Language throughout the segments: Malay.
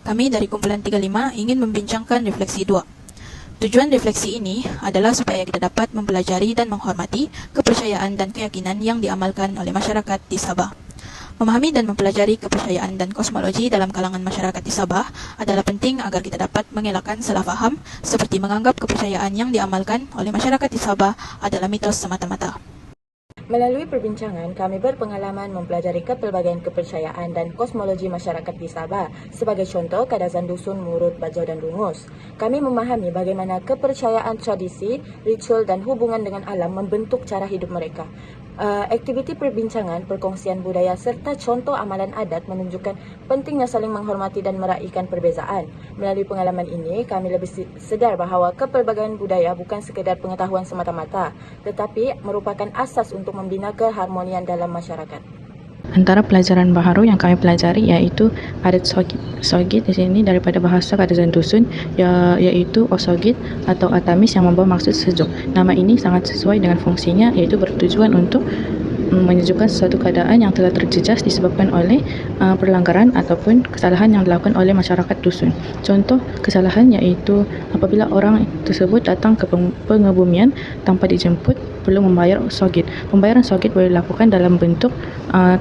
Kami dari kumpulan 35 ingin membincangkan refleksi 2. Tujuan refleksi ini adalah supaya kita dapat mempelajari dan menghormati kepercayaan dan keyakinan yang diamalkan oleh masyarakat di Sabah. Memahami dan mempelajari kepercayaan dan kosmologi dalam kalangan masyarakat di Sabah adalah penting agar kita dapat mengelakkan salah faham seperti menganggap kepercayaan yang diamalkan oleh masyarakat di Sabah adalah mitos semata-mata. Melalui perbincangan, kami berpengalaman mempelajari kepelbagaian kepercayaan dan kosmologi masyarakat di Sabah. Sebagai contoh, kadazan dusun, murut, bajau dan rungus. Kami memahami bagaimana kepercayaan tradisi, ritual dan hubungan dengan alam membentuk cara hidup mereka. Aktiviti perbincangan, perkongsian budaya serta contoh amalan adat menunjukkan pentingnya saling menghormati dan meraihkan perbezaan. Melalui pengalaman ini, kami lebih sedar bahawa kepelbagaian budaya bukan sekadar pengetahuan semata-mata, tetapi merupakan asas untuk membina keharmonian dalam masyarakat. Antara pelajaran baharu yang kami pelajari iaitu adat sogit. Sogit di sini daripada bahasa kadazan dusun iaitu osogit atau atamis yang membawa maksud sejuk. Nama ini sangat sesuai dengan fungsinya iaitu bertujuan untuk menyejukkan sesuatu keadaan yang telah terjejas disebabkan oleh pelanggaran ataupun kesalahan yang dilakukan oleh masyarakat dusun. Contoh kesalahan iaitu apabila orang tersebut datang ke pengebumian tanpa dijemput perlu membayar sogit. Pembayaran sogit boleh dilakukan dalam bentuk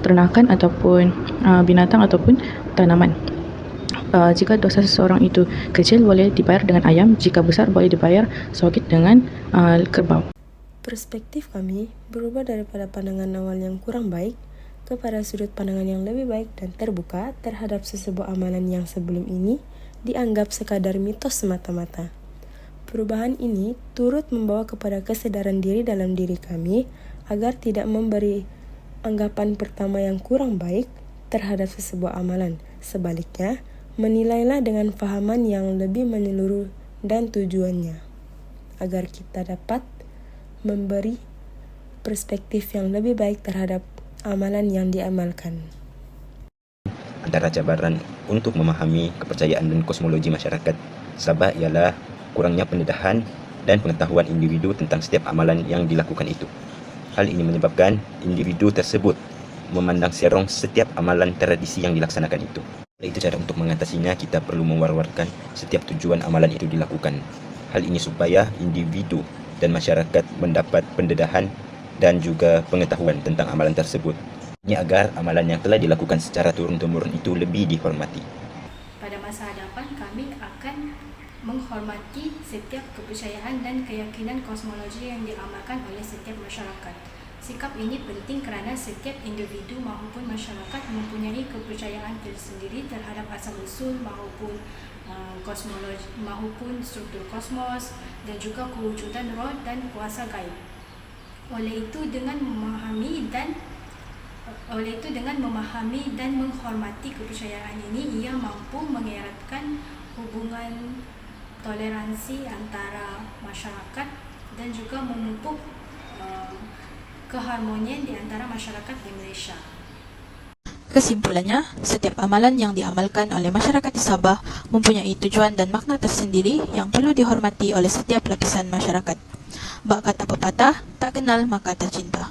ternakan ataupun binatang ataupun tanaman. Jika dosa seseorang itu kecil boleh dibayar dengan ayam, jika besar boleh dibayar sogit dengan kerbau. Perspektif kami berubah daripada pandangan awal yang kurang baik kepada sudut pandangan yang lebih baik dan terbuka terhadap sesebuah amalan yang sebelum ini dianggap sekadar mitos semata-mata. Perubahan ini turut membawa kepada kesadaran diri dalam diri kami agar tidak memberi anggapan pertama yang kurang baik terhadap sesebuah amalan. Sebaliknya, menilailah dengan fahaman yang lebih menyeluruh dan tujuannya, agar kita dapat memberi perspektif yang lebih baik terhadap amalan yang diamalkan. Antara cabaran untuk memahami kepercayaan dan kosmologi masyarakat Sabah ialah kurangnya pendedahan dan pengetahuan individu tentang setiap amalan yang dilakukan itu. Hal ini menyebabkan individu tersebut memandang serong setiap amalan tradisi yang dilaksanakan itu. Oleh itu, cara untuk mengatasinya kita perlu mewar-warkan setiap tujuan amalan itu dilakukan. Hal ini supaya individu dan masyarakat mendapat pendedahan dan juga pengetahuan tentang amalan tersebut. Ini agar amalan yang telah dilakukan secara turun-temurun itu lebih dihormati. Pada masa hadapan, kami akan menghormati setiap kepercayaan dan keyakinan kosmologi yang diamalkan oleh setiap masyarakat. Sikap ini penting kerana setiap individu maupun masyarakat mempunyai kepercayaan tersendiri terhadap asal-usul maupun kosmologi maupun struktur kosmos dan juga kewujudan roh dan kuasa gaib. Oleh itu dengan memahami dan menghormati kepercayaan ini, ia mampu mengeratkan hubungan toleransi antara masyarakat dan juga memupuk keharmonian di antara masyarakat di Malaysia. Kesimpulannya, setiap amalan yang diamalkan oleh masyarakat di Sabah mempunyai tujuan dan makna tersendiri yang perlu dihormati oleh setiap lapisan masyarakat. Bak kata pepatah, tak kenal maka tak cinta.